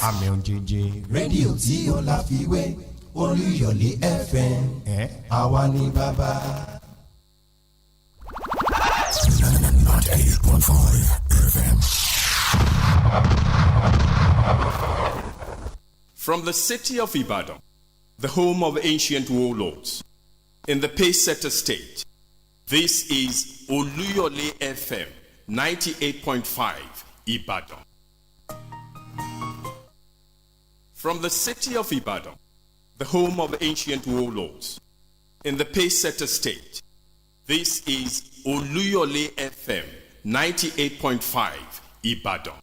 àmì òjijì. rédíò tí ó láfiwé Olúyọ̀lé FM àwa ni bàbá. 98.5 FM. From the city of Ibadan, the home of ancient warlords, in the Pacesetter state, this is Oluyole FM 98.5 Ibadan. From the city of Ibadan, the home of ancient warlords, in the Pacesetter state, this is Oluyole FM 98.5 Ibadan.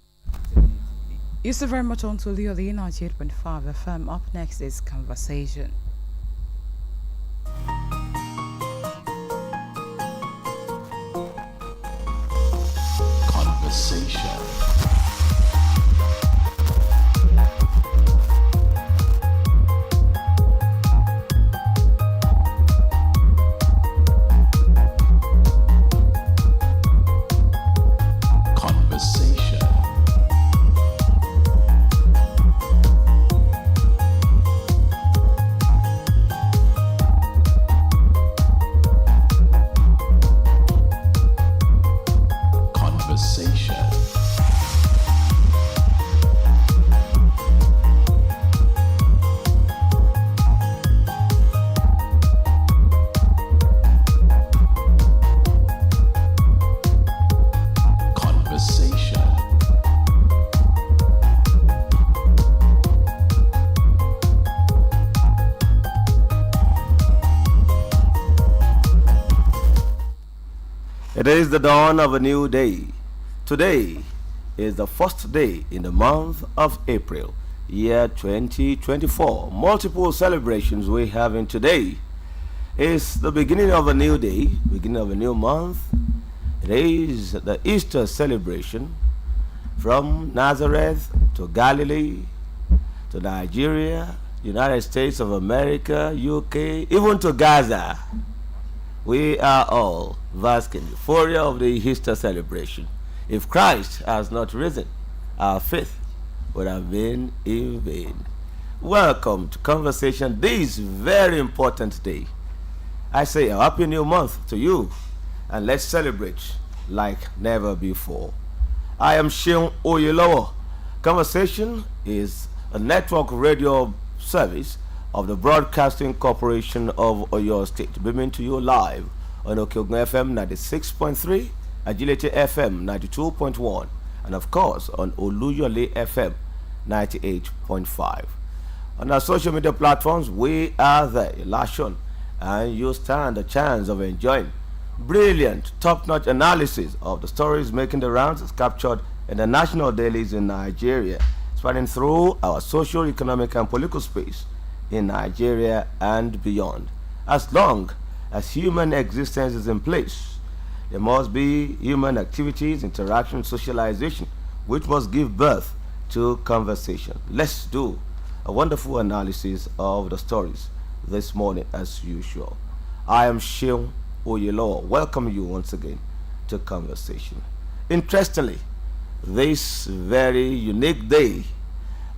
You're so very much on to Oluyole 98.5 FM. Up next is Conversation. Conversation. It is the dawn of a new day. Today is the first day in the month of April, year 2024. Multiple celebrations we have in today. It's the beginning of a new day, beginning of a new month. It is the Easter celebration from Nazareth to Galilee to Nigeria, United States of America, UK, even to Gaza. We are all basking in the euphoria of the Easter celebration. If Christ has not risen, our faith would have been in vain. Welcome to Conversation this very important day. I say a happy new month to you, and let's celebrate like never before. I am Seun Oyelowo. Conversation is a network radio service of the Broadcasting Corporation of Oyo State, beaming to you live on Okyogun FM 96.3, Agility FM 92.1, and of course on Oluyole FM 98.5. On our social media platforms, we are there, Lashon, and you stand a chance of enjoying brilliant, top-notch analysis of the stories making the rounds as captured in the national dailies in Nigeria, spanning through our social, economic, and political space in Nigeria and beyond. As long as human existence is in place, there must be human activities, interaction, socialization, which must give birth to conversation. Let's do a wonderful analysis of the stories this morning as usual. I am Seun Oyelowo. Welcome you once again to Conversation. Interestingly, this very unique day,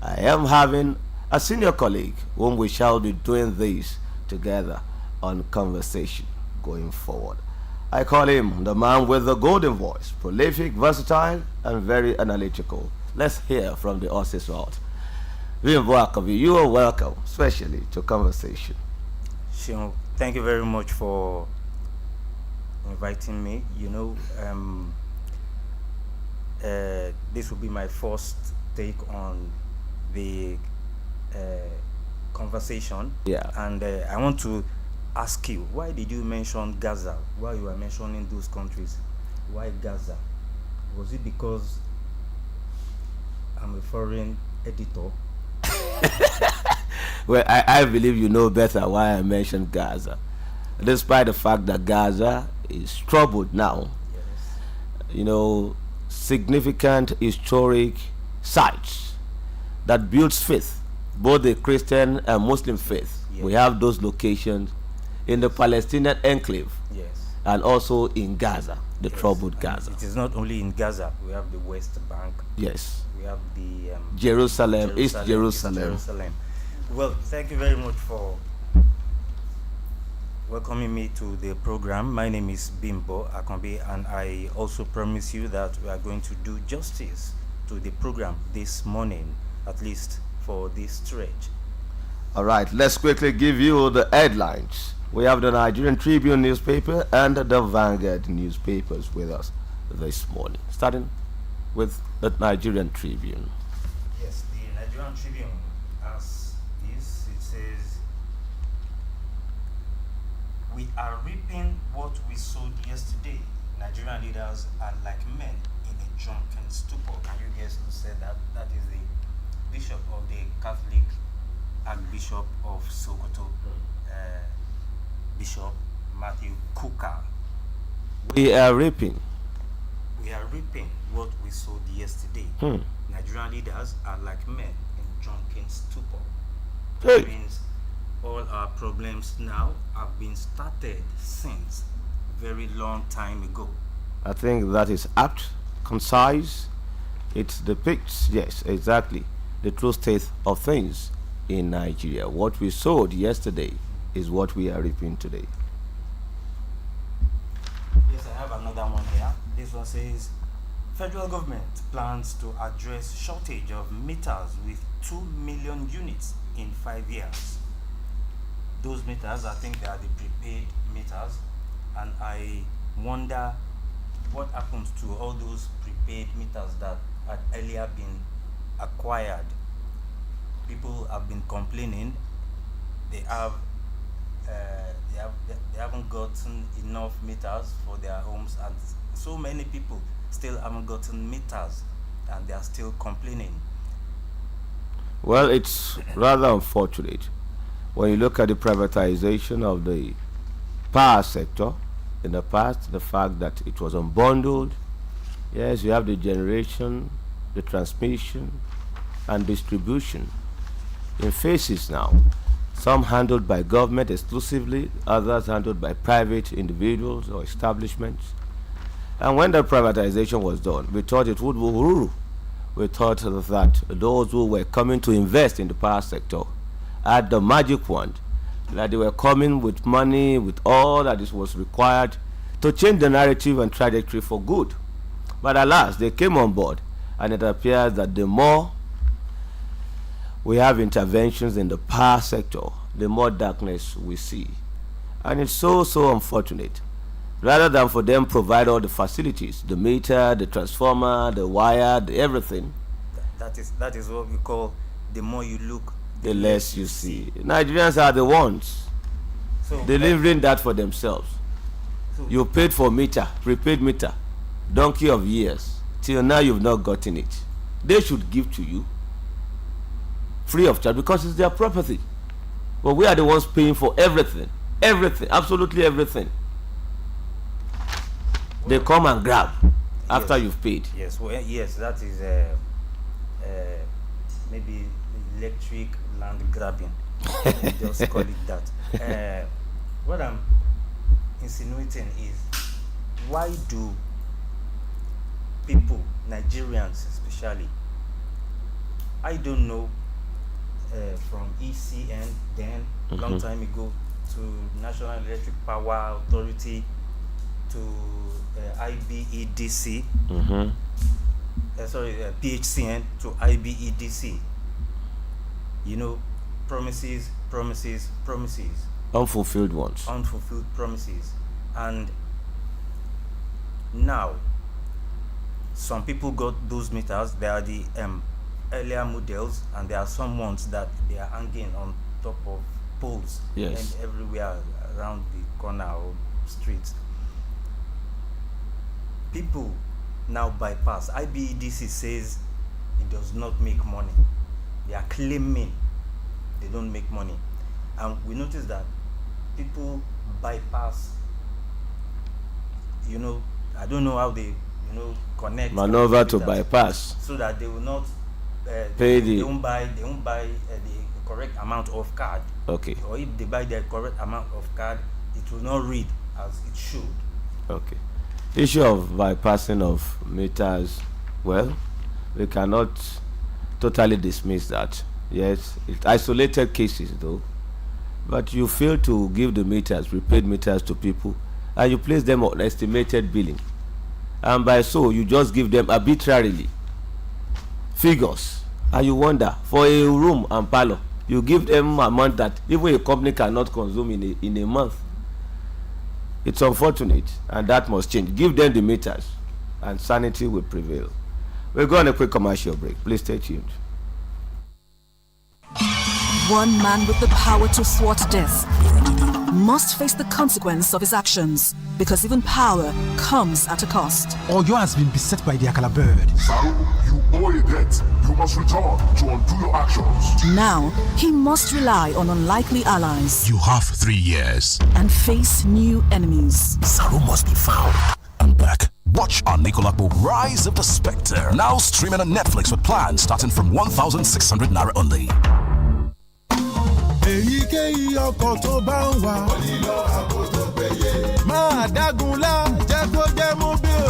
I am having a senior colleague whom we shall be doing this together on Conversation going forward. I call him the man with the golden voice, prolific, versatile, and very analytical. Let's hear from the horse's mouth. You are welcome, especially to Conversation. Sean, thank you very much for inviting me. You know, this will be my first take on the conversation. Yeah. And I want to ask you, why did you mention Gaza? Why you were mentioning those countries? Why Gaza? Was it because I'm a foreign editor? Well, I believe you know better why I mentioned Gaza. Despite the fact that Gaza is troubled now, Yes. you know, significant historic sites that builds faith, both the Christian and Muslim faith. Yes. We have those locations in the Palestinian enclave Yes. and also in Gaza, the Yes. troubled And Gaza. it is not only in Gaza. We have the West Bank. Yes. We we have the Jerusalem, East Jerusalem. Jerusalem. Well, thank you very much for welcoming me to the program. My name is Bimbo Akambi, and I also promise you that we are going to do justice to the program this morning, at least for this stretch. All right, let's quickly give you the headlines. We have the Nigerian Tribune newspaper and the Vanguard newspapers with us this morning. Starting with the Nigerian Tribune. Yes, the Nigerian Tribune, as is, it says, "We are reaping what we sowed yesterday. Nigerian leaders are like men in a drunken stupor." Can you guess who said that? That is the Bishop of the Catholic Archbishop of Sokoto, Bishop Matthew Kuka. We are reaping. We are reaping what we sowed yesterday. Nigerian leaders are like men in drunken stupor. That means all our problems now have been started since very long time ago. I think that is apt, concise. It depicts, yes, exactly, the true state of things in Nigeria. What we sowed yesterday is what we are reaping today. Yes, I have another one here. This one says, "Federal government plans to address shortage of meters with 2 million units in 5 years." Those meters, I think they are the prepaid meters, and I wonder what happens to all those prepaid meters that had earlier been acquired. People have been complaining they haven't gotten enough meters for their homes, and so many people still haven't gotten meters, and they are still complaining. Well, it's rather unfortunate when you look at the privatization of the power sector in the past, the fact that it was unbundled. Yes, you have the generation, the transmission, and distribution in phases now. Some handled by government exclusively, others handled by private individuals or establishments. And when the privatization was done, we thought it would woo. We thought that those who were coming to invest in the power sector had the magic wand, that they were coming with money, with all that was required to change the narrative and trajectory for good. But alas, they came on board, and it appears that the more we have interventions in the power sector, the more darkness we see. And it's so unfortunate. Rather than for them provide all the facilities, the meter, the transformer, the wire, the everything. That is what we call the more you look, the less you see. Nigerians are the ones delivering that for themselves. You paid for meter, prepaid meter, donkey of years. Till now you've not gotten it. They should give to you free of charge because it's their property. But we are the ones paying for everything. Everything, absolutely everything. They come and grab after you've paid. Yes, well, yes, that is maybe electric land grabbing. Just call it that. What I'm insinuating is, why do people, Nigerians especially, I don't know, from ECN then, long time ago, to National Electric Power Authority, to IBEDC, PHCN to IBEDC. You know, promises. Unfulfilled ones. Unfulfilled promises. And now, some people got those meters. They are the earlier models, and there are some ones that they are hanging on top of poles and everywhere around the corner or streets. People now bypass. IBEDC says it does not make money. They are claiming they don't make money, and we notice that people bypass. You know, I don't know how they connect maneuver to bypass so that they will not pay they won't buy the correct amount of card. Okay. Or if they buy the correct amount of card, it will not read as it should. Okay. Issue of bypassing of meters. Well, We cannot totally dismiss that. Yes, it's isolated cases though. But you fail to give the meters, prepaid meters to people, and you place them on estimated billing. And by so, you just give them arbitrarily figures. And you wonder, for a room and parlor, you give them amount that even a company cannot consume in a month. It's unfortunate, and that must change. Give them the meters, and sanity will prevail. We'll go on a quick commercial break. Please stay tuned. One man with the power to thwart death must face the consequence of his actions, because even power comes at a cost. Oyo has been beset by the Akala bird. Saru, you owe a debt. You must return to undo your actions. Now, he must rely on unlikely allies You have 3 years. and face new enemies. Saru must be found. I'm back. Watch our Nicolakbo Rise of the Spectre. Now streaming on Netflix with plans starting from 1,600 Naira only. èyíkéyìí ọkọ̀ tó bá ń wà. ó nílò ààbò tó péye. máa dágunlá jẹ́ kó jẹ́ mobile.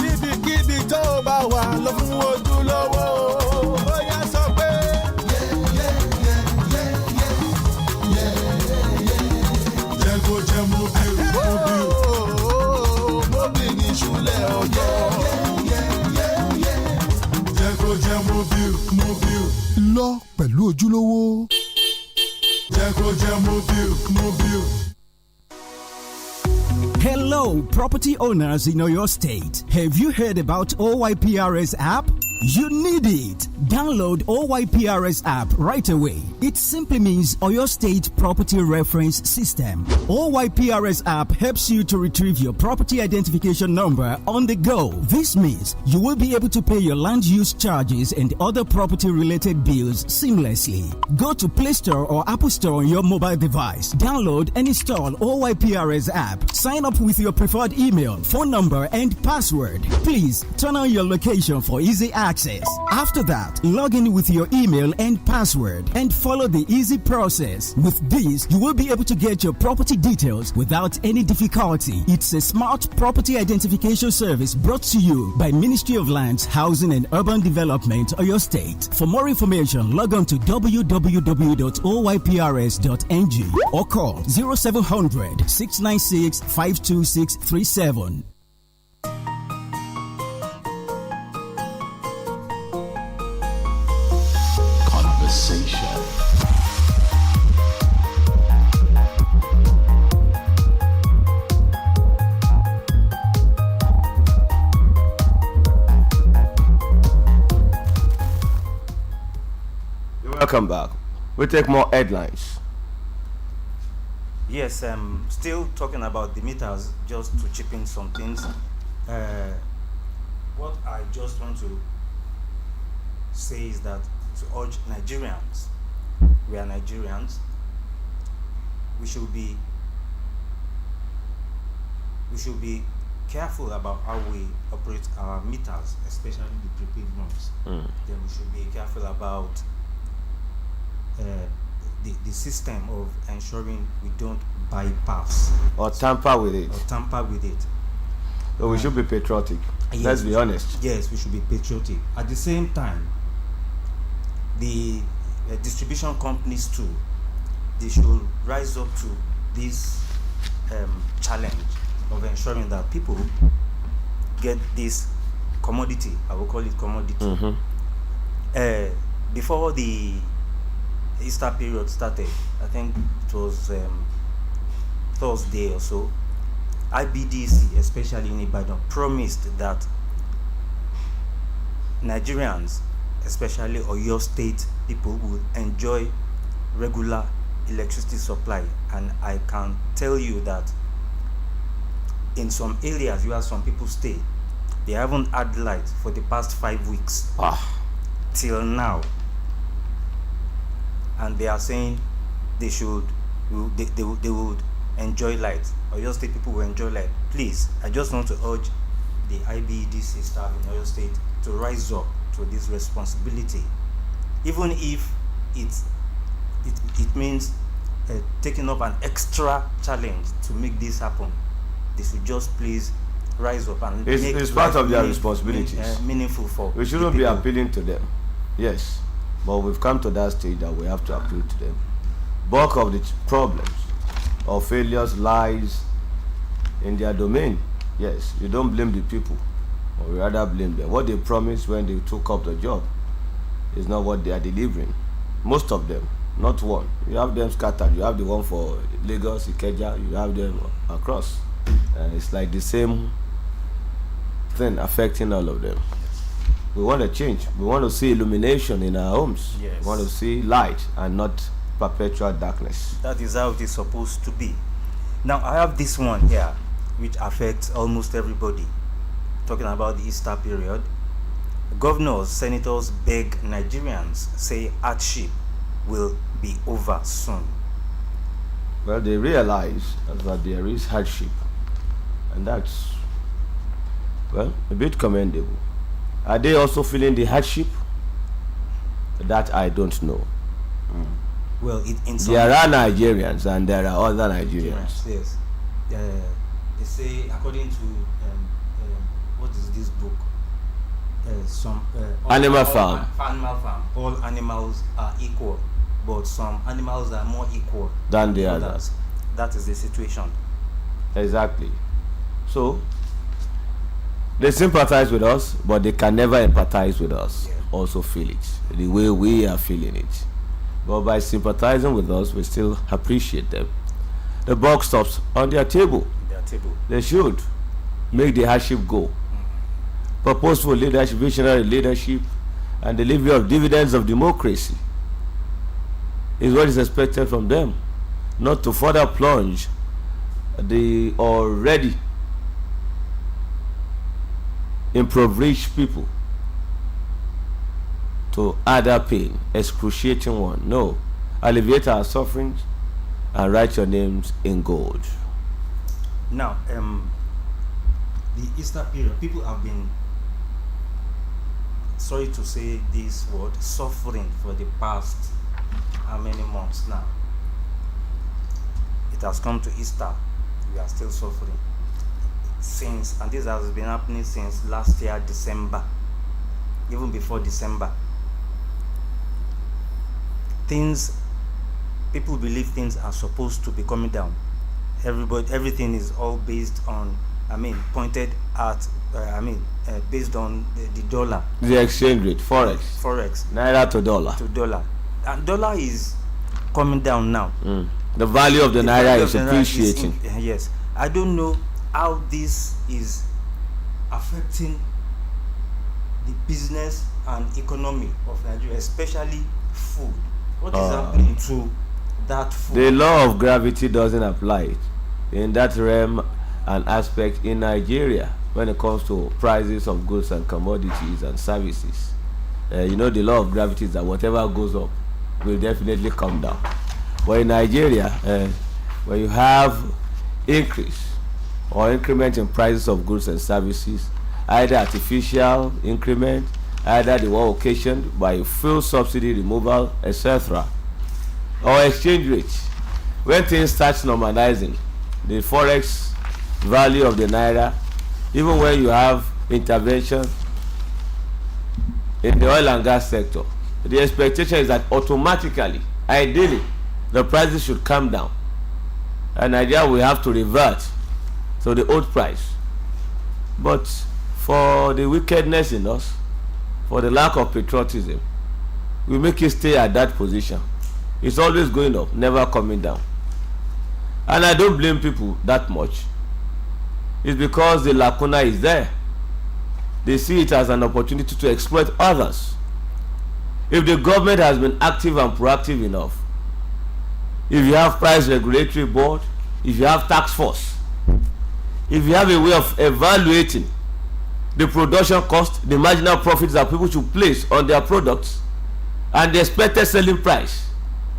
níbikíbi tó bá wà lọ fún ojúlówó. bóyá sọ pé. jẹ́ kó jẹ́ mobile. mobile ní ìṣúlẹ̀ ọjọ́. jẹ́ kó jẹ́ mobile. lọ pẹ̀lú ojúlówó. Hello, property owners in Oyo State. Have you heard about OYPRS app? You need it. Download OYPRS app right away. It simply means Oyo State Property Reference System. OYPRS app helps you to retrieve your property identification number on the go. This means you will be able to pay your land use charges and other property related bills seamlessly. Go to Play Store or Apple Store on your mobile device. Download and install OYPRS app. Sign up with your preferred email, phone number, and password. Please turn on your location for easy access. After that, log in with your email and password and follow the easy process. With this, you will be able to get your property details without any difficulty. It's a smart property identification service brought to you by Ministry of Lands, Housing and Urban Development, Oyo State. For more information, log on to www.oyprs.ng or call 0700 696 52637. Conversation. Welcome back. We take more headlines. Yes, still talking about the meters, just to chip in some things. What I just want to say is that to urge Nigerians, we are Nigerians, we should be careful about how we operate our meters, especially the prepaid ones. Then we should be careful about the system of ensuring we don't bypass Or tamper with it. So we should be patriotic. yes, Let's be honest. Yes, we should be patriotic. At the same time, the distribution companies too, they should rise up to this challenge of ensuring that people get this commodity. I will call it commodity. Before the Easter period started, I think it was Thursday or so, IBDC, especially in Ibadan, promised that Nigerians, especially Oyo State people, will enjoy regular electricity supply. And I can tell you that in some areas where some people stay, they haven't had light for the past 5 weeks till now. And they are saying they would enjoy light. Oyo State people will enjoy light. Please, I just want to urge the IBEDC staff in Oyo State to rise up to this responsibility, even if it means taking up an extra challenge to make this happen. They should just please rise up and it's part of their responsibilities. Meaningful for. We shouldn't be appealing to them. Yes, but we've come to that stage that we have to appeal to them. Bulk of the problems or failures lies in their domain. Yes, you don't blame the people, or you rather blame them. What they promised when they took up the job is not what they are delivering. Most of them, not one. You have them scattered. You have the one for Lagos, Ikeja. You have them across. It's like the same thing affecting all of them. We want to change. We want to see illumination in our homes. Yes. We want to see light and not perpetual darkness. That is how it is supposed to be. Now I have this one here, which affects almost everybody. Talking about the Easter period, governors, senators beg Nigerians, say hardship will be over soon. Well, they realize that there is hardship, and that's, well, a bit commendable. Are they also feeling the hardship? That I don't know. Well, there are Nigerians and there are other Nigerians. Yes. They say, according to what is this book? Animal Farm. Animal Farm. All animals are equal, but some animals are more equal than the others. That is the situation. Exactly. So they sympathize with us, but they can never empathize with us. Yeah. Also feel it the way we are feeling it. But by sympathizing with us, we still appreciate them. The buck stops on their table. They should make the hardship go. Purposeful leadership, visionary leadership, and delivery of dividends of democracy is what is expected from them, not to further plunge the already impoverished people to other pain, excruciating one. No, alleviate our sufferings and write your names in gold. Now, the Easter period, people have been, sorry to say this word, suffering for the past how many months now? It has come to Easter, we are still suffering. Since, and this has been happening since last year, December, even before December. People believe things are supposed to be coming down. Everything is all based on, pointed at, based on the dollar. The exchange rate, Forex. Naira to dollar. And dollar is coming down now. The value of the naira is appreciating. Yes. I don't know how this is affecting the business and economy of Nigeria, especially food. What is happening to that food? The law of gravity doesn't apply in that realm and aspect in Nigeria when it comes to prices of goods and commodities and services. The law of gravity is that whatever goes up will definitely come down. But in Nigeria, when you have increase or increment in prices of goods and services, either artificial increment, either the one occasioned by fuel subsidy removal, etc., or exchange rate, when things start normalizing, the forex value of the naira, even when you have intervention in the oil and gas sector, the expectation is that automatically, ideally, the prices should come down, and Nigeria will have to revert to the old price. But for the wickedness in us, for the lack of patriotism, we make it stay at that position. It's always going up, never coming down. And I don't blame people that much. It's because the lacuna is there. They see it as an opportunity to exploit others. If the government has been active and proactive enough, if you have price regulatory board, if you have tax force, if you have a way of evaluating the production cost, the marginal profits that people should place on their products, and the expected selling price,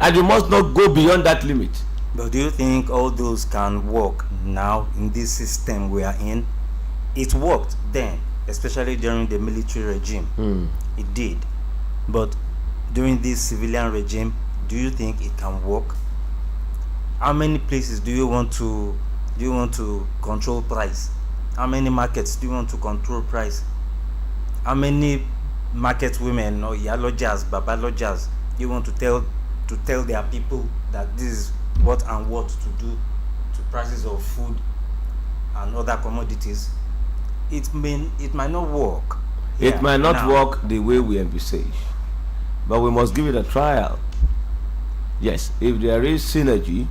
and you must not go beyond that limit. But do you think all those can work now in this system we are in? It worked then, especially during the military regime. It did. But during this civilian regime, do you think it can work? How many places do you want to control price? How many markets do you want to control price? How many market women or yalojas, babalojas you want to tell their people that this is what and what to do to prices of food and other commodities? It might not work. It might not work the way we envisage, but we must give it a trial. Yes, if there is synergy,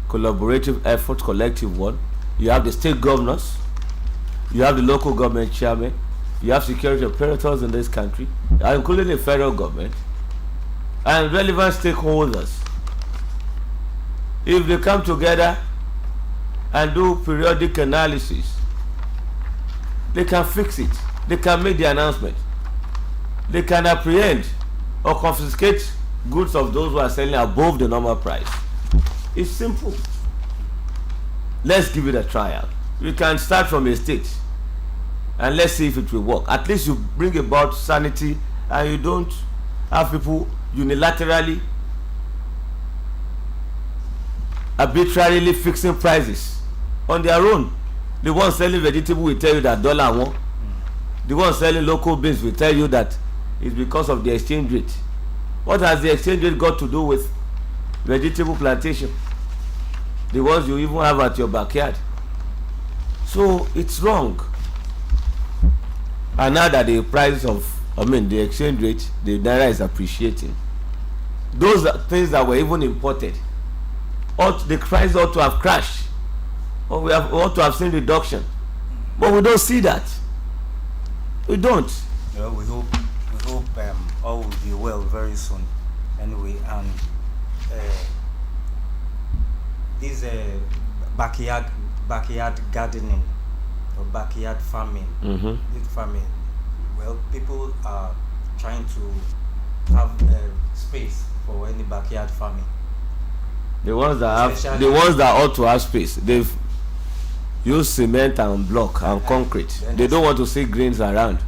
collaborative effort, collective one, you have the state governors, you have the local government chairman, you have security operators in this country, including the federal government, and relevant stakeholders. If they come together and do periodic analysis, they can fix it. They can make the announcement. They can apprehend or confiscate goods of those who are selling above the normal price. It's simple. Let's give it a trial. We can start from a state and let's see if it will work. At least you bring about sanity and you don't have people unilaterally, arbitrarily fixing prices on their own. The ones selling vegetable will tell you that $1. The ones selling local beans will tell you that it's because of the exchange rate. What has the exchange rate got to do with vegetable plantation? The ones you even have at your backyard. So it's wrong. And now that the price of, the exchange rate, the naira is appreciating. Those are things that were even imported. The price ought to have crashed. Or we ought to have seen reduction. But we don't see that. We don't. Well, we hope all will be well very soon. Anyway, and this backyard gardening or backyard farming, this farming. Well, people are trying to have space for any backyard farming. The ones that ought to have space, they've used cement and block and concrete. They don't want to see greens around.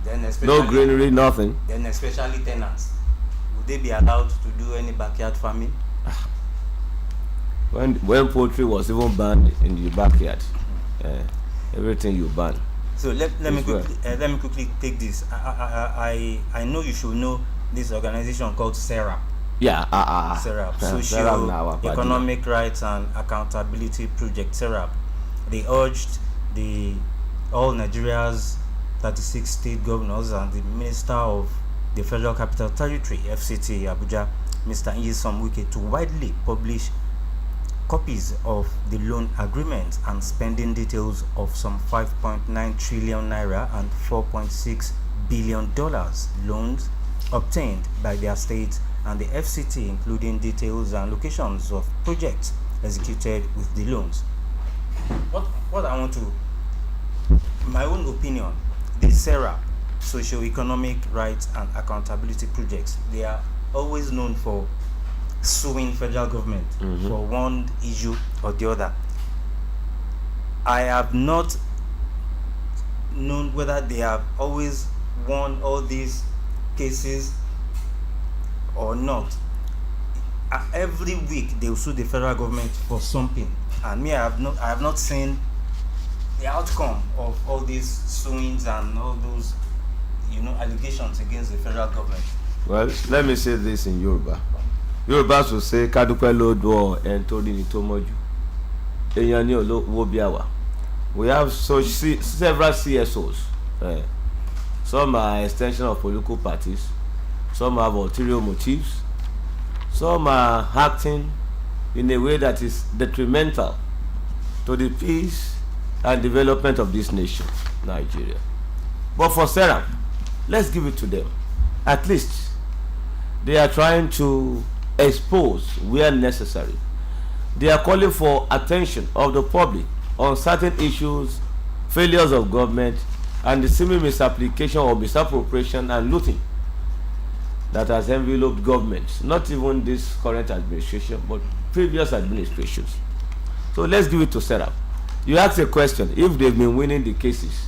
No greenery, nothing. Then especially tenants, would they be allowed to do any backyard farming? When poultry was even banned in the backyard, everything you ban. So let me quickly take this. I know you should know this organization called SERAP. Yeah, SERAP, Social Economic Rights and Accountability Project, SERAP. They urged all Nigeria's 36 state governors and the Minister of the Federal Capital Territory, FCT Abuja, Mr. Nyesom Wike, to widely publish copies of the loan agreement and spending details of some 5.9 trillion naira and $4.6 billion loans obtained by their states and the FCT, including details and locations of projects executed with the loans. What I want to, my own opinion, the SERAP, Socio-Economic Rights and Accountability Projects, they are always known for suing federal government for one issue or the other. I have not known whether they have always won all these cases or not. Every week they will sue the federal government for something, and me, I have not seen the outcome of all these suings and all those allegations against the federal government. Well, let me say this in Yoruba. Yorubas will say Kadupe Lodo and Tori Nitomoju. Eyanyo Wobiawa. We have several CSOs. Some are extension of political parties, some have ulterior motives, some are acting in a way that is detrimental to the peace and development of this nation, Nigeria. But for SERAP, let's give it to them. At least they are trying to expose where necessary. They are calling for attention of the public on certain issues, failures of government, and the seeming misapplication or misappropriation and looting that has enveloped governments, not even this current administration, but previous administrations. So let's give it to SERAP. You ask a question, if they've been winning the cases,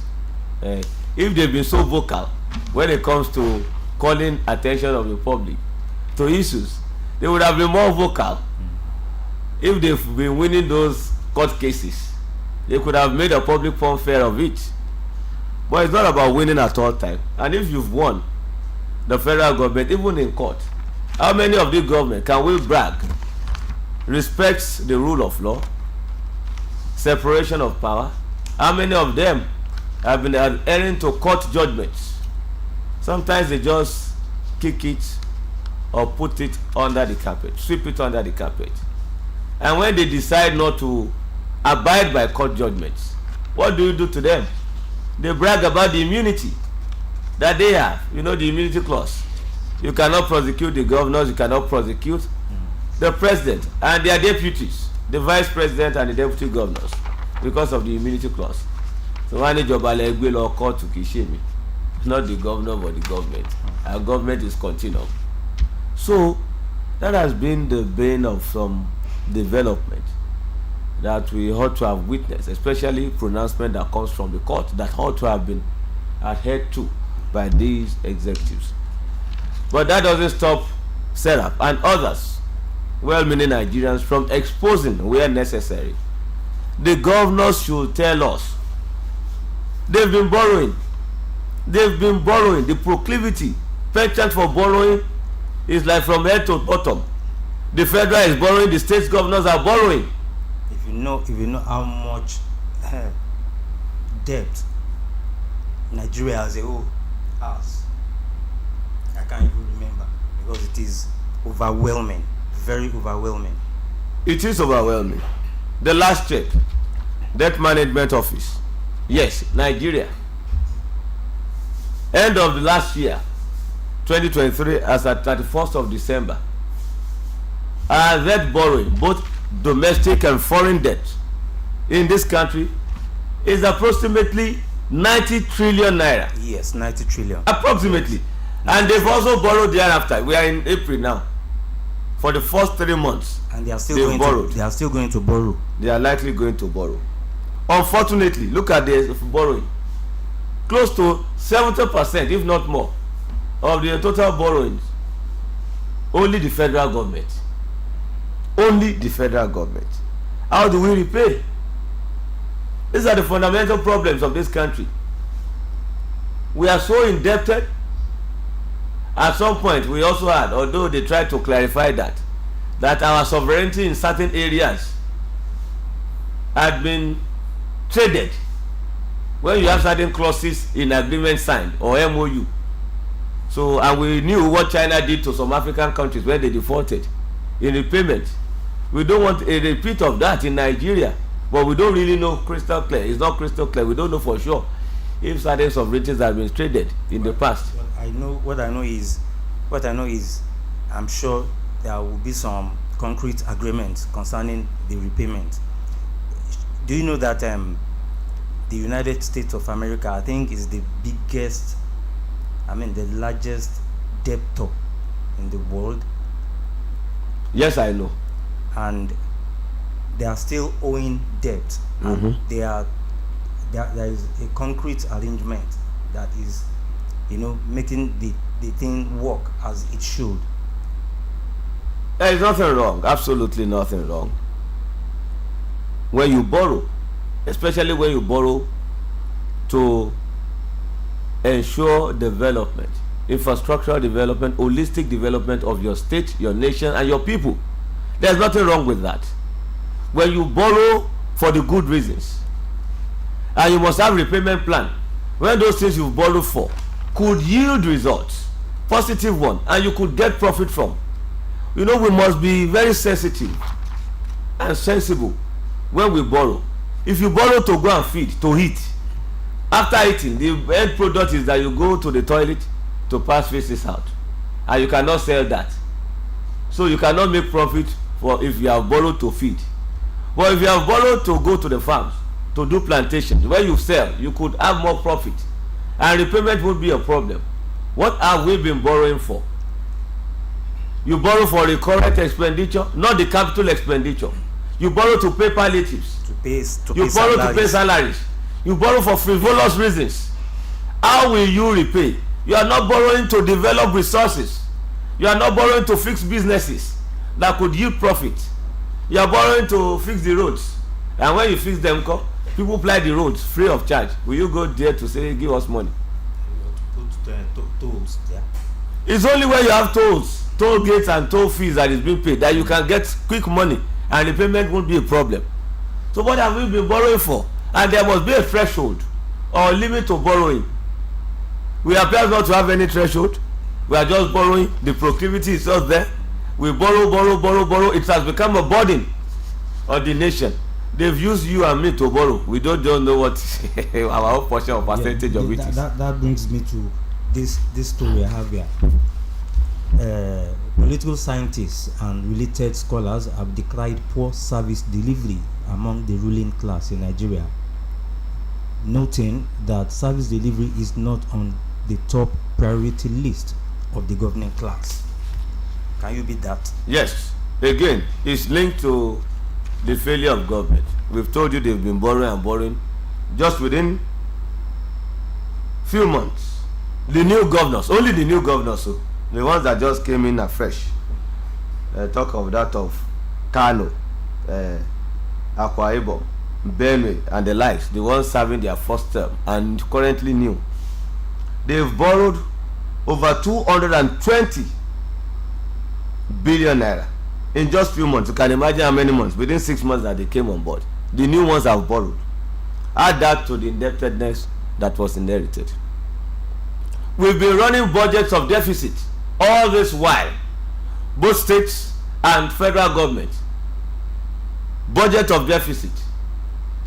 if they've been so vocal when it comes to calling attention of the public to issues, they would have been more vocal if they've been winning those court cases. They could have made a public fair of it. But it's not about winning at all time. And if you've won, the federal government, even in court, how many of the government can we brag respects the rule of law, separation of power? How many of them have been adhering to court judgments? Sometimes they just kick it or put it under the carpet, sweep it under the carpet. And when they decide not to abide by court judgments, what do you do to them? They brag about the immunity that they have. You know, the immunity clause. You cannot prosecute the governors, you cannot prosecute the president and their deputies, the vice president and the deputy governors, because of the immunity clause. So when the job law court to Kishimi, not the governor but the government. Our government is continuum. So that has been the bane of some development that we ought to have witnessed, especially pronouncement that comes from the court that ought to have been adhered to by these executives. But that doesn't stop Serap and others, well-meaning Nigerians, from exposing where necessary. The governors should tell us they've been borrowing. They've been borrowing. The proclivity, penchant for borrowing is like from head to bottom. The federal is borrowing, the state governors are borrowing. If you know how much debt Nigeria as a whole has, I can't even remember, because it is overwhelming, very overwhelming. It is overwhelming. The last check, Debt Management Office, yes, Nigeria, end of the last year, 2023, as at 31st of December, our debt borrowing, both domestic and foreign debt, in this country is approximately 90 trillion naira. Yes, 90 trillion. Approximately. Yes. And they've also borrowed thereafter. We are in April now. For the first 3 months, and they are still going to borrow. They are likely going to borrow. Unfortunately, look at the borrowing. Close to 70%, if not more, of the total borrowings, only the federal government. Only the federal government. How do we repay? These are the fundamental problems of this country. We are so indebted. At some point, we also had, although they tried to clarify that our sovereignty in certain areas had been traded when you have certain clauses in agreement signed or MOU. So, and we knew what China did to some African countries when they defaulted in repayment. We don't want a repeat of that in Nigeria, but we don't really know crystal clear. It's not crystal clear. We don't know for sure if certain sovereignties have been traded in the past. What I know is I'm sure there will be some concrete agreements concerning the repayment. Do you know that the United States of America, I think, is the largest debtor in the world? Yes, I know. And they are still owing debt. And there is a concrete arrangement that is, making the thing work as it should. There is nothing wrong, absolutely nothing wrong. When you borrow, especially when you borrow to ensure development, infrastructural development, holistic development of your state, your nation, and your people, there's nothing wrong with that. When you borrow for the good reasons, and you must have repayment plan, when those things you borrow for could yield results, positive one, and you could get profit from. We must be very sensitive and sensible when we borrow. If you borrow to go and feed, to eat, after eating, the end product is that you go to the toilet to pass faces out, and you cannot sell that. So you cannot make profit for if you have borrowed to feed. But if you have borrowed to go to the farms to do plantations, where you sell, you could have more profit, and repayment would be a problem. What have we been borrowing for? You borrow for recurrent expenditure, not the capital expenditure. You borrow to pay palliatives. You borrow to pay salaries. You borrow for frivolous reasons. How will you repay? You are not borrowing to develop resources. You are not borrowing to fix businesses that could yield profit. You are borrowing to fix the roads, and when you fix them, People ply the roads free of charge. Will you go there to say, give us money? You have to put tolls there. It's only when you have tolls, toll gates and toll fees that is being paid that you can get quick money and the payment won't be a problem. So what have we been borrowing for? And there must be a threshold or limit to borrowing. We appear not to have any threshold. We are just borrowing. The proclivity is just there. We borrow. It has become a burden on the nation. They've used you and me to borrow. We don't know what our own portion or percentage of it is. That brings me to this story I have here. Political scientists and related scholars have decried poor service delivery among the ruling class in Nigeria, noting that service delivery is not on the top priority list of the governing class. Can you beat that? Yes. Again, it's linked to the failure of government. We've told you they've been borrowing. Just within few months, the new governors, only the new governors, so the ones that just came in afresh, talk of that of Kano, Akwa Ibom, Benue, and the likes, the ones serving their first term and currently new, they've borrowed over 220 billion naira in just few months. You can imagine how many months, within 6 months that they came on board. The new ones have borrowed. Add that to the indebtedness that was inherited. We've been running budgets of deficit all this while, both states and federal government. Budget of deficit.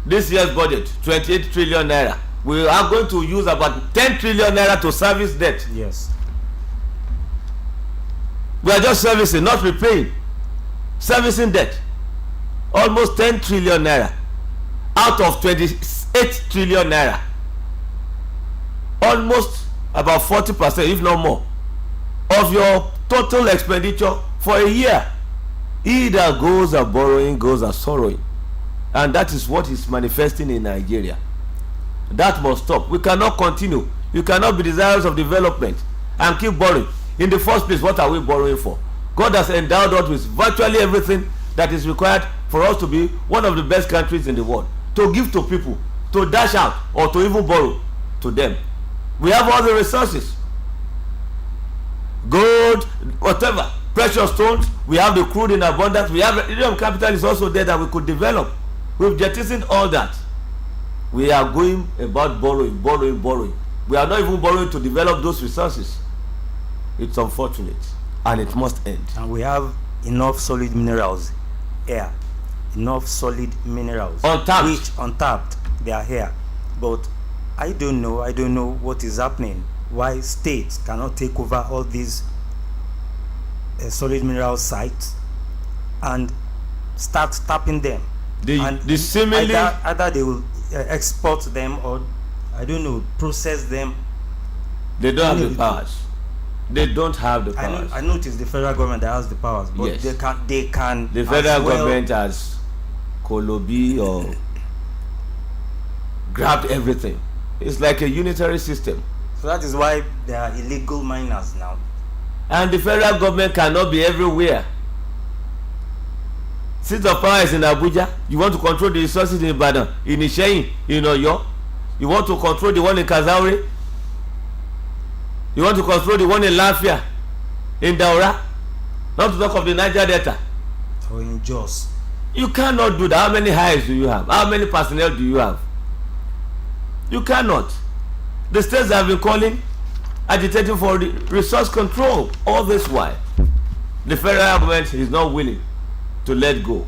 This year's budget, 28 trillion naira. We are going to use about 10 trillion naira to service debt. Yes. We are just servicing, not repaying. Servicing debt. Almost 10 trillion naira out of 28 trillion naira. Almost about 40%, if not more, of your total expenditure for a year. Either goes a borrowing, goes a sorrowing. And that is what is manifesting in Nigeria. That must stop. We cannot continue. You cannot be desirous of development and keep borrowing. In the first place, what are we borrowing for? God has endowed us with virtually everything that is required for us to be one of the best countries in the world. To give to people, to dash out, or to even borrow to them. We have all the resources. Gold, whatever, precious stones, we have the crude in abundance, we have iridium capital is also there that we could develop. We've jettisoned all that. We are going about borrowing. We are not even borrowing to develop those resources. It's unfortunate and it must end. And we have enough solid minerals here. Enough solid minerals. Untapped. Which untapped, they are here. But I don't know what is happening. Why states cannot take over all these solid mineral sites and start tapping them. The similarly either they will export them or I don't know, process them. They don't have the powers. They don't have the powers. I know it is the federal government that has the powers, but yes. they can. The federal government has Kolobi or grabbed everything. It's like a unitary system. So that is why there are illegal miners now. And the federal government cannot be everywhere. Seat of power is in Abuja. You want to control the resources in Ibadan, in Isheyin, in Oyo. You want to control the one in Kazaure. You want to control the one in Lafia, in Daura. Not to talk of the Niger Delta. Or in Jos. You cannot do that. How many hives do you have? How many personnel do you have? You cannot. The states have been calling, agitating for the resource control all this while. The federal government is not willing to let go.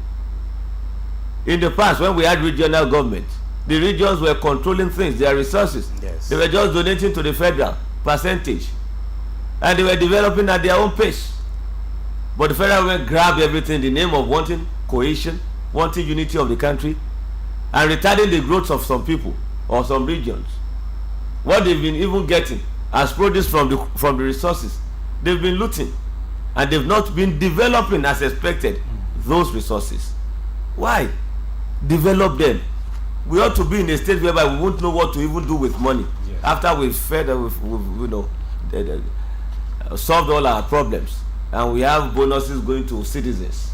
In the past, when we had regional government, the regions were controlling things, their resources. Yes. They were just donating to the federal percentage. And they were developing at their own pace. But the federal government grabbed everything in the name of wanting cohesion, wanting unity of the country, and retarding the growth of some people or some regions. What they've been even getting as produce from the resources, they've been looting. And they've not been developing as expected those resources. Why? Develop them. We ought to be in a state whereby we won't know what to even do with money. Yes. After we've fed, solved all our problems, and we have bonuses going to citizens,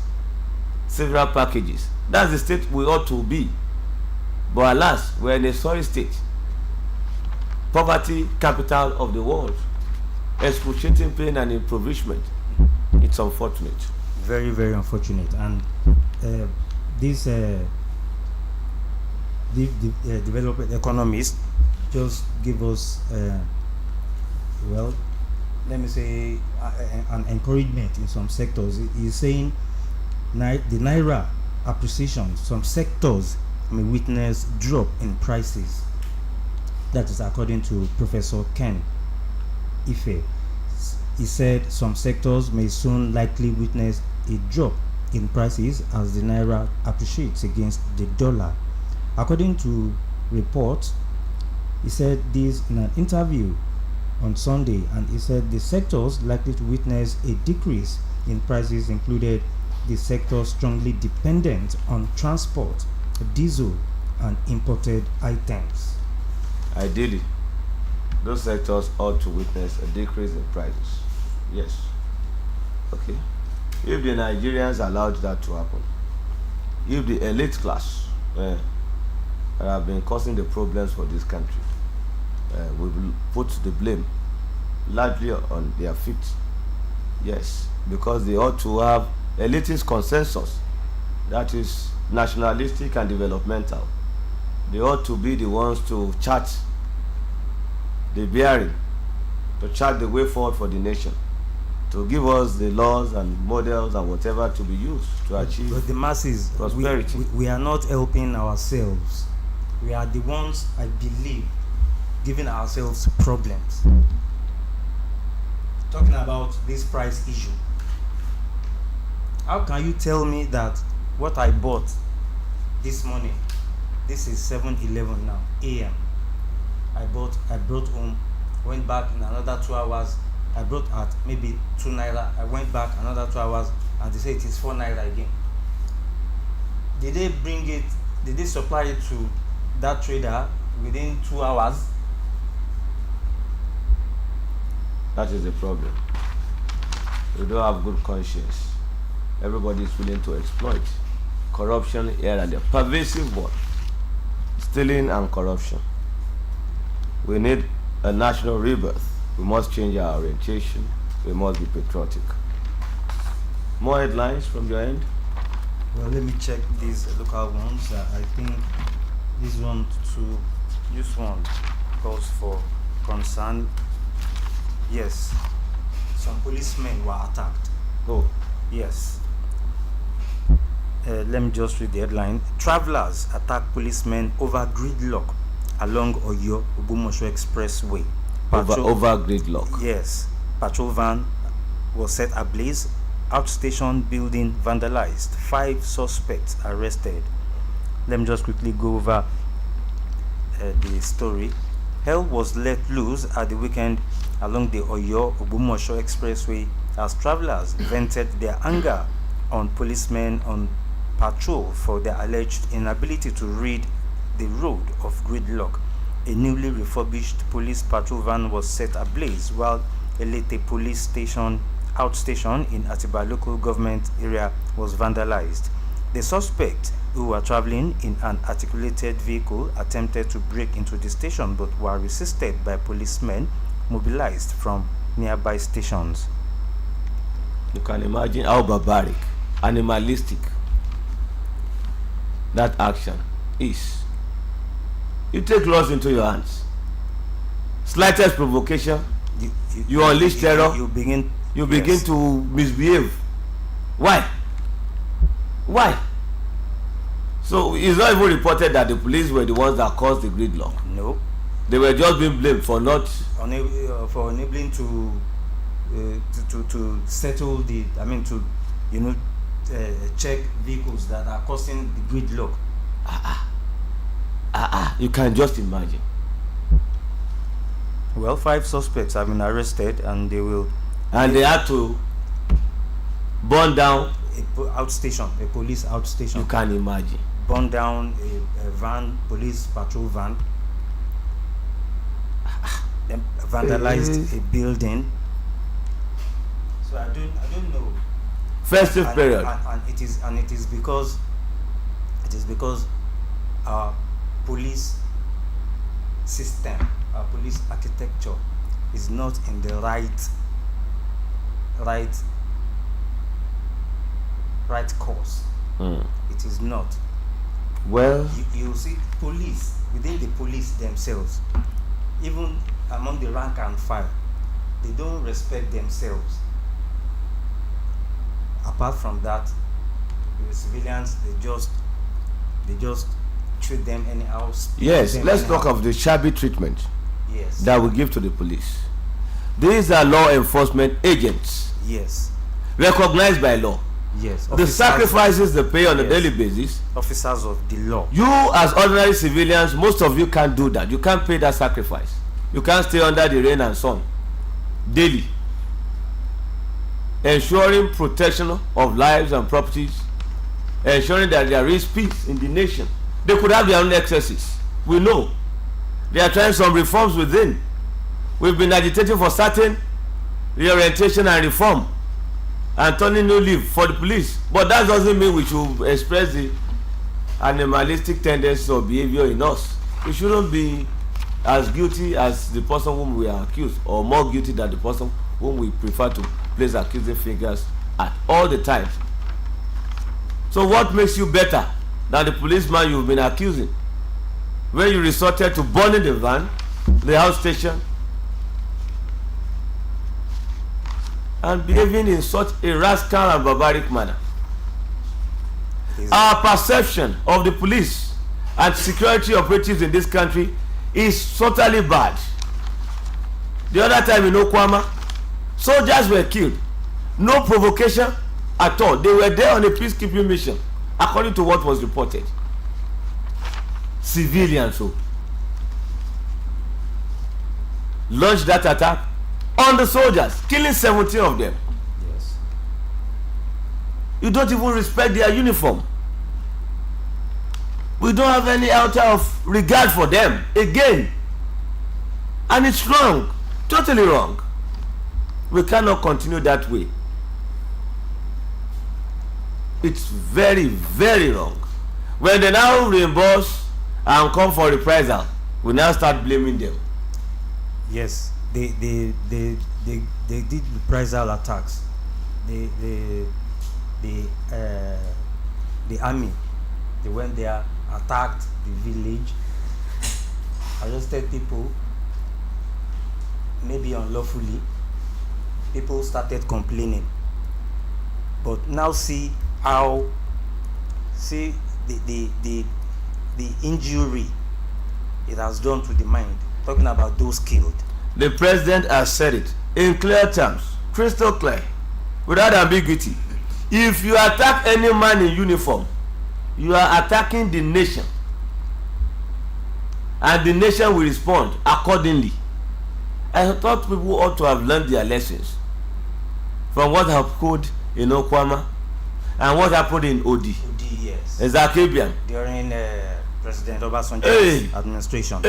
several packages. That's the state we ought to be. But alas, we're in a sorry state. Poverty, capital of the world. Excruciating pain and impoverishment. It's unfortunate. Very, very unfortunate. And these developed economists just give us, well, let me say, an encouragement in some sectors. He's saying the naira appreciation, some sectors may witness drop in prices. That is according to Professor Ken Ife. He said some sectors may soon likely witness a drop in prices as the naira appreciates against the dollar. According to reports, he said this in an interview on Sunday, and he said the sectors likely to witness a decrease in prices included the sectors strongly dependent on transport, diesel, and imported items. Ideally, those sectors ought to witness a decrease in prices. Yes. Okay. If the Nigerians allowed that to happen, if the elite class that have been causing the problems for this country will put the blame largely on their feet, yes, because they ought to have elitist consensus that is nationalistic and developmental. They ought to be the ones to chart the bearing, to chart the way forward for the nation, to give us the laws and models and whatever to be used to achieve but the masses, prosperity. We are not helping ourselves. We are the ones, I believe, giving ourselves problems. Talking about this price issue, how can you tell me that what I bought this morning, this is 7:11 now a.m. I brought home, went back in another 2 hours. I brought at maybe 2 naira. I went back another 2 hours, and they say it is 4 naira again. Did they bring it? Did they supply it to that trader within 2 hours? That is the problem. We don't have good conscience. Everybody is willing to exploit corruption here and there. Pervasive one. Stealing and corruption. We need a national rebirth. We must change our orientation. We must be patriotic. More headlines from your end? Well, let me check these local ones. I think this one calls for concern. Yes, some policemen were attacked. Oh, yes. Let me just read the headline. Travelers attack policemen over gridlock along Oyo Ogbomoso Expressway. Over gridlock. Yes. Patrol van was set ablaze. Outstation building vandalized. 5 suspects arrested. Let me just quickly go over the story. Hell was let loose at the weekend along the Oyo Ogbomoso Expressway as travelers vented their anger on policemen on patrol for their alleged inability to rid the road of gridlock. A newly refurbished police patrol van was set ablaze while Elete police station outstation in Atiba local government area was vandalized. The suspect, who were traveling in an articulated vehicle, attempted to break into the station but were resisted by policemen mobilized from nearby stations. You can imagine how barbaric, animalistic that action is. You take laws into your hands. Slightest provocation, you unleash terror. You begin to misbehave. Why? So it's not even reported that the police were the ones that caused the gridlock. No. They were just being blamed for not enabling to settle the. Check vehicles that are causing the gridlock. You can just imagine. Well, 5 suspects have been arrested, and they had to burn down a police outstation. You can imagine. Burn down a van, police patrol van. Then vandalized a building. So I don't know. Festive period. And it is because our police system, our police architecture is not in the right course. It is not. Well, you see police, within the police themselves, even among the rank and file, they don't respect themselves. Apart from that, the civilians, they just treat them anyhow. Yes, let's talk of the shabby treatment that we give to the police. These are law enforcement agents. Yes. Recognized by law. Yes. The sacrifices they pay on a daily basis. Officers of the law. You as ordinary civilians, most of you can't do that. You can't pay that sacrifice. You can't stay under the rain and sun daily. Ensuring protection of lives and properties. Ensuring that there is peace in the nation. They could have their own excesses. We know. They are trying some reforms within. We've been agitating for certain reorientation and reform and turning new leaf for the police. But that doesn't mean we should express the animalistic tendencies or behavior in us. We shouldn't be as guilty as the person whom we are accused, or more guilty than the person whom we prefer to place accusing fingers at all the time. So what makes you better than the policeman you've been accusing? When you resorted to burning the van, the house station, and behaving in such a rascal and barbaric manner. Our perception of the police and security operatives in this country is totally bad. The other time in Okwama, soldiers were killed. No provocation at all. They were there on a peacekeeping mission, according to what was reported. Civilians who launched that attack on the soldiers, killing 17 of them. Yes. You don't even respect their uniform. We don't have any iota of regard for them again. And it's wrong, totally wrong. We cannot continue that way. It's very, very wrong. When they now reimburse and come for reprisal, we now start blaming them. Yes. They did reprisal attacks. The army, they went there, attacked the village, arrested people, maybe unlawfully. People started complaining. But now see the injury it has done to the mind. Talking about those killed. The president has said it in clear terms, crystal clear, without ambiguity. If you attack any man in uniform, you are attacking the nation, and the nation will respond accordingly. I thought people ought to have learned their lessons from what happened in Okwama and what happened in Odi. Yes. Exactly. During President Obasanjo's administration.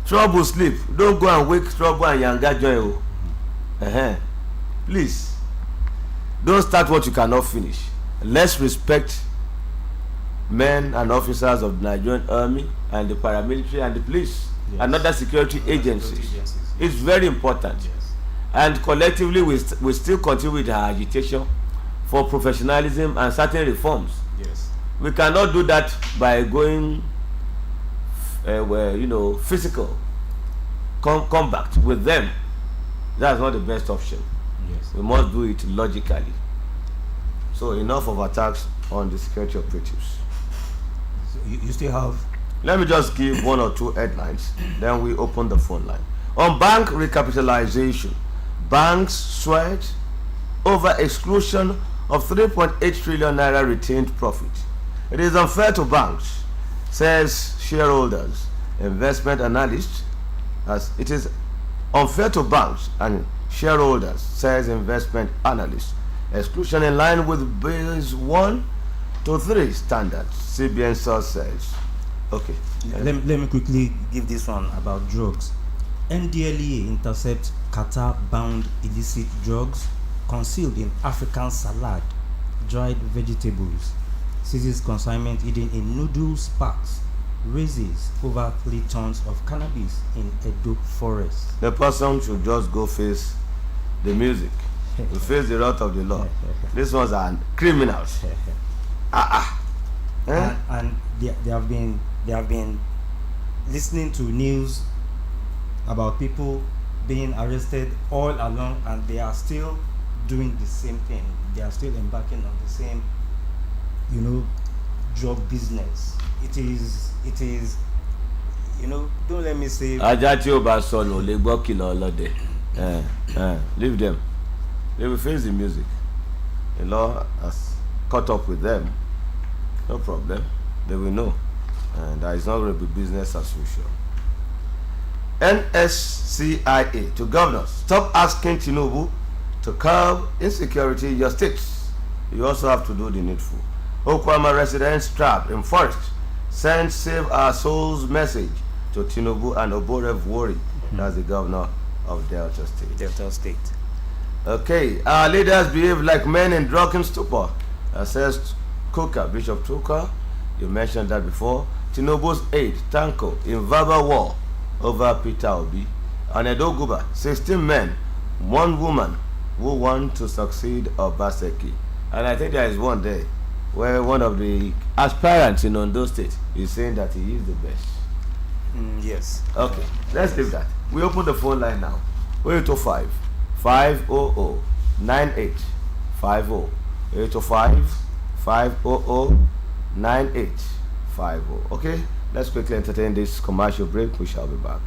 Trouble sleep. Don't go and wake trouble and yanga joy. Please. Don't start what you cannot finish. Let's respect men and officers of the Nigerian army and the paramilitary and the police and other security agencies. It's very important. Yes. And collectively we still continue with our agitation for professionalism and certain reforms. Yes. We cannot do that by going physical combat with them. That's not the best option. Yes. We must do it logically. So enough of attacks on the security operatives. So you still have. Let me just give one or two headlines, then we open the phone line. On bank recapitalization, banks sweat over exclusion of 3.8 trillion naira retained profit. It is unfair to banks, says shareholders, investment analysts, as it is unfair to banks and shareholders, says investment analysts. Exclusion in line with Base 1 to 3 standards, CBN source says. Okay. Let me quickly give this one about drugs. NDLEA intercepts Qatar-bound illicit drugs concealed in African salad, dried vegetables, seizes consignment hidden in noodles packs raises over 3 tons of cannabis in Edo forest. The person should just go face the music, to face the wrath of the law. These ones are criminals. And they have been listening to news about people being arrested all along, and they are still doing the same thing. They are still embarking on the same, drug business. It is, don't let me say. Leave them. They will face the music. The law has caught up with them. No problem. They will know. And there is not going to be business as usual. NSCIA to governors. Stop asking Tinubu to curb insecurity in your states. You also have to do the needful. Okwama residents trapped in forest send save our souls message to Tinubu and Oborev Wori. That's the governor of Delta State. Okay, our leaders behave like men in drunken stupor. Says Kuka, Bishop Tuka. You mentioned that before. Tinubu's aide, Tanko, in verbal war over Peter Obi. And Edo Guba, 16 men, 1 woman who want to succeed Obaseki. And I think there is one day where one of the aspirants in Ondo State is saying that he is the best. Yes. Okay, let's leave that. We open the phone line now. 805 500 9850. 805 500 9850. Okay, let's quickly entertain this commercial break. We shall be back.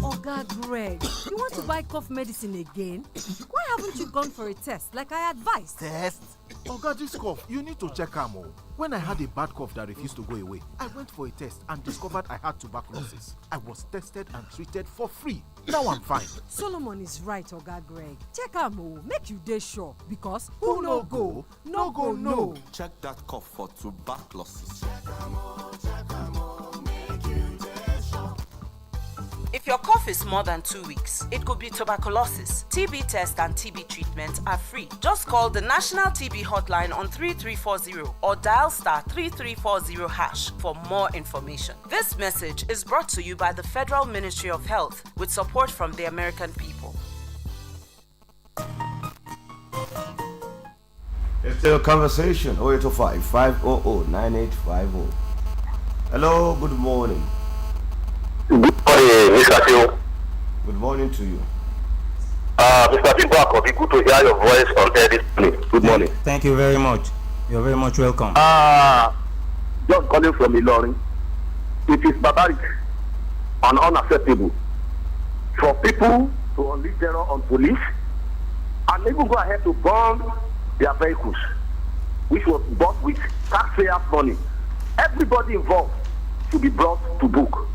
Oga Greg, you want to buy cough medicine again? Why haven't you gone for a test like I advised? Test? Oga, this cough, you need to check am. When I had a bad cough that refused to go away, I went for a test and discovered I had tuberculosis. I was tested and treated for free. Now I'm fine. Solomon is right, Oga Greg. Check am, make you dey sure, because who no go, no go no. Check that cough for tuberculosis. If your cough is more than 2 weeks, it could be tuberculosis. TB test and TB treatment are free. Just call the National TB Hotline on 3340 or dial *3340# for more information. This message is brought to you by the Federal Ministry of Health with support from the American people. It's still a conversation. 0805 500 9850. Hello, good morning. Good morning, Mr. Seun. Good morning to you. Mr. Timbako, be good to hear your voice on air this morning. Good morning. Thank you very much. You're very much welcome. Just calling from Ilorin. It is barbaric and unacceptable for people to unleash terror on police and even go ahead to burn their vehicles, which was bought with taxpayers' money. Everybody involved should be brought to book.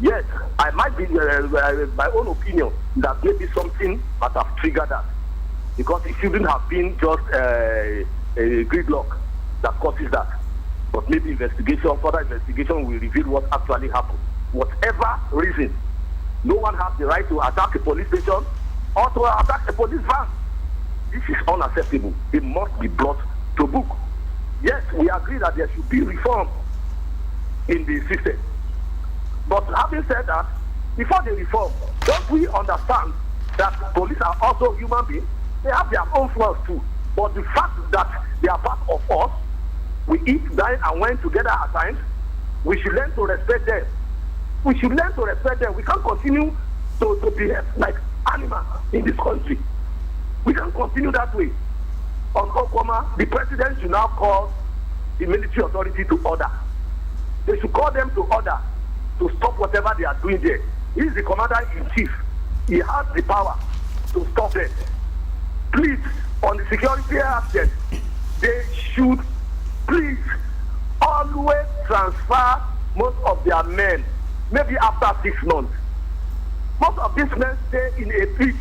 Yes, I might be my own opinion that maybe something might have triggered that, because it shouldn't have been just a gridlock that causes that. But maybe further investigation will reveal what actually happened. Whatever reason, no one has the right to attack a police station or to attack a police van. This is unacceptable. It must be brought to book. Yes, we agree that there should be reform in the system. But having said that, before the reform, don't we understand that police are also human beings? They have their own flaws too. But the fact that they are part of us, we eat, dine, and went together at times, we should learn to respect them. We should learn to respect them. We can't continue to behave like animals in this country. We can't continue that way. On Okoma, the president should now call the military authority to order. They should call them to order to stop whatever they are doing there. He is the commander-in-chief. He has the power to stop them. Please, on the security aspect, they should please always transfer most of their men, maybe after 6 months. Most of these men stay in a pit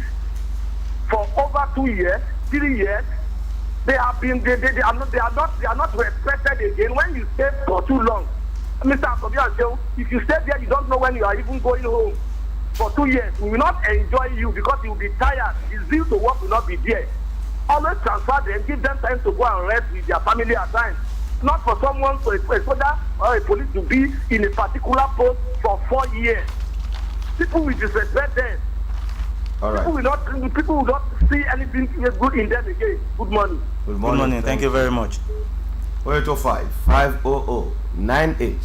for over 2 years, 3 years. They are not respected again. When you stay for too long, Mr. Tola, if you stay there, you don't know when you are even going home. For 2 years, we will not enjoy you because you will be tired. The zeal to work will not be there. Always transfer them, give them time to go and rest with their family at times. Not for someone, a soldier or a police to be in a particular post for 4 years. People will disrespect them. All right. People will not see anything good in them again. Good morning. Good morning. Thank you very much. 0805-500-9850.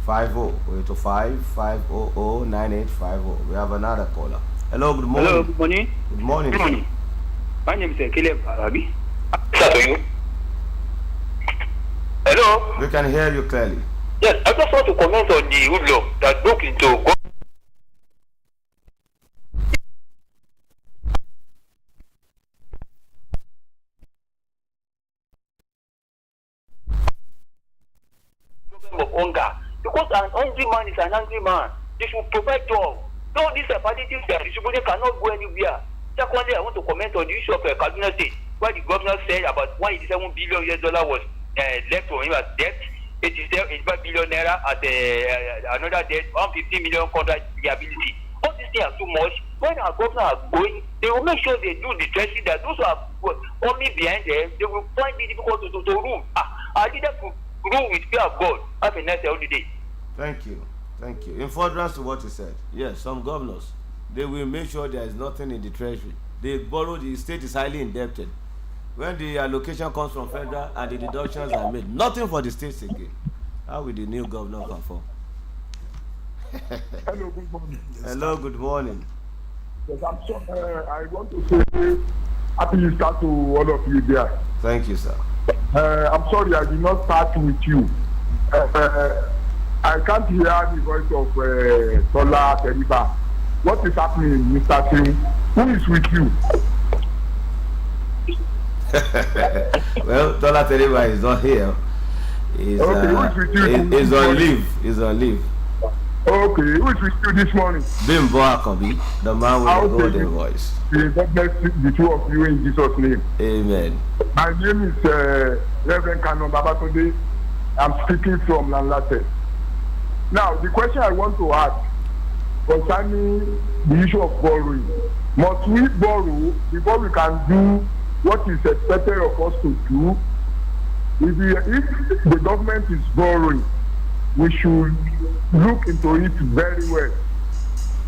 0805-500-9850. We have another caller. Hello, good morning. Hello, good morning. Good morning. Good morning. My name is Caleb Arabi. Hello? We can hear you clearly. Yes, I just want to comment on the rule law that broke into of hunger. Because an hungry man is an angry man. They should provide job. No, this palliative distribution cannot go anywhere. Secondly, I want to comment on the issue of Kaduna State, where the governor said about $187 billion was left for him as debt, 85 billion naira as another debt, 150 million contract liability. All these things are too much. When our governor are going, they will make sure they do the dressing that those who are coming behind them, they will find it difficult to rule. I did that to rule with fear of God. Have a nice day. Thank you. In furtherance to what you said, yes, some governors, they will make sure there is nothing in the treasury. They borrow, the state is highly indebted. When the allocation comes from federal and the deductions are made, nothing for the states again. How will the new governor perform? Hello, good morning. Hello, good morning. Yes, I want to say happy Easter to all of you there. Thank you, sir. I'm sorry I did not start with you. I can't hear the voice of Tola Teriba. What is happening, Mr. Seun? Who is with you? Well, Tola Teriba is not here. He's who is with you? He's on leave. Okay, who is with you this morning? Bimbo Akobi, the man with the golden voice. God bless the two of you in Jesus' name. Amen. My name is Reverend Canon Babatunde. I'm speaking from Lanlate. Now, the question I want to ask concerning the issue of borrowing. Must we borrow before we can do what is expected of us to do? If the government is borrowing, we should look into it very well.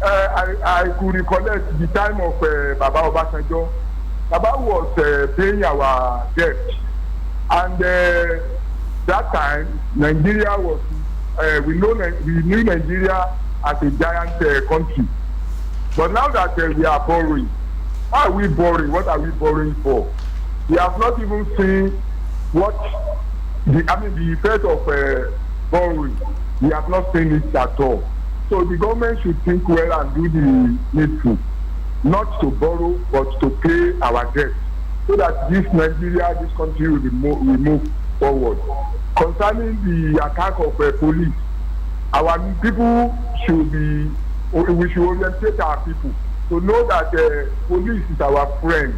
I could recollect the time of Baba Obasanjo. Baba was paying our debt, and that time Nigeria was we knew Nigeria as a giant country. But now that we are borrowing, how are we borrowing? What are we borrowing for? We have not even seen what the effect of borrowing. We have not seen it at all. So the government should think well and do the needful, not to borrow but to pay our debt, so that this Nigeria, this country will move forward. Concerning the attack of police, our people we should orientate our people to know that police is our friend.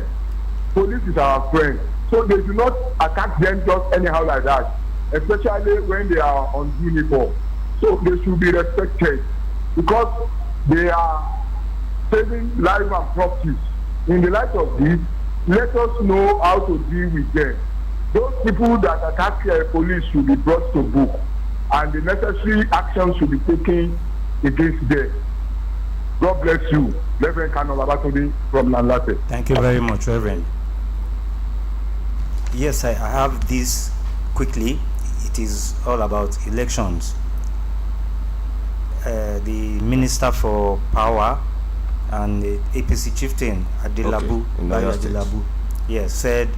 Police is our friend. So they do not attack them just anyhow like that, especially when they are on uniform. So they should be respected because they are saving lives and properties. In the light of this, let us know how to deal with them. Those people that attack police should be brought to book, and the necessary action should be taken against them. God bless you. Reverend Kano Babatunde from Lanlate. Thank you very much, Reverend. Yes, I have this quickly. It is all about elections. The Minister for Power and the APC chieftain Adelabu, yes, said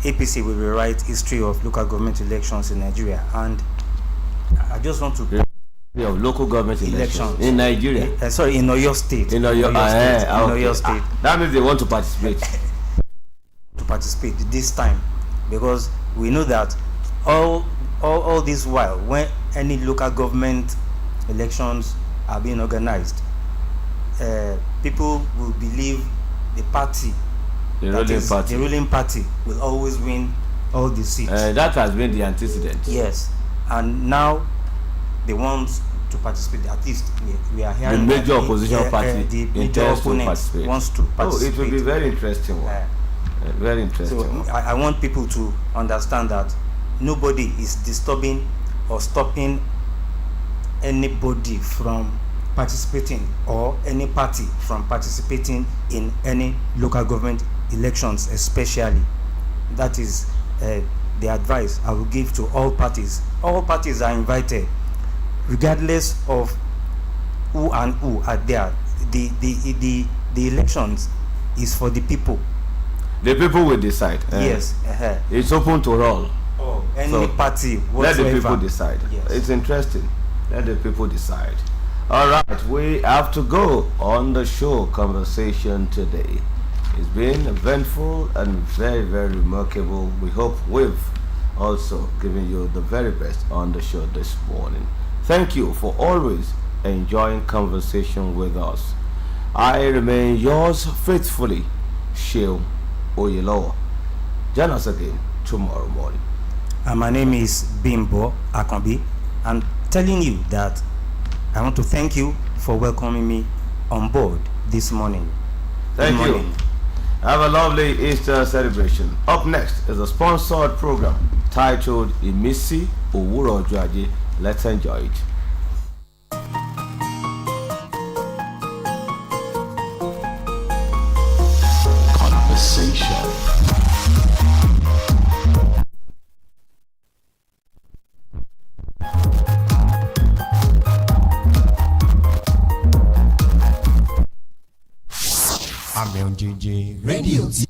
APC will rewrite history of local government elections in Nigeria, and I just want to of local government elections in Nigeria. Sorry, in Oyo State. In Oyo State. That means they want to participate. This time, because we know that all this while, when any local government elections are being organized, people will believe the ruling party will always win all the seats. That has been the antecedent. Yes, and now they want to participate. At least we are hearing the major opposition party the major opponent wants to participate. It will be very interesting one. Very interesting. So I want people to understand that nobody is disturbing or stopping anybody from participating or any party from participating in any local government elections, especially. That is the advice I will give to all parties. All parties are invited, regardless of who and who are there. The elections is for the people. The people will decide. Yes. It's open to all. Any party, whatsoever. Let the people decide. Yes. It's interesting. Let the people decide. All right, we have to go on the show conversation today. It's been eventful and very, very remarkable. We hope we've also given you the very best on the show this morning. Thank you for always enjoying conversation with us. I remain yours faithfully, Seun Oyelowo. Join us again tomorrow morning. And my name is Bimbo Akambi. I'm telling you that I want to thank you for welcoming me on board this morning. Thank you. Have a lovely Easter celebration. Up next is a sponsored program titled Imisi Owuro Ojo. Let's enjoy it. Conversation. Àmì òjijì rédíò tí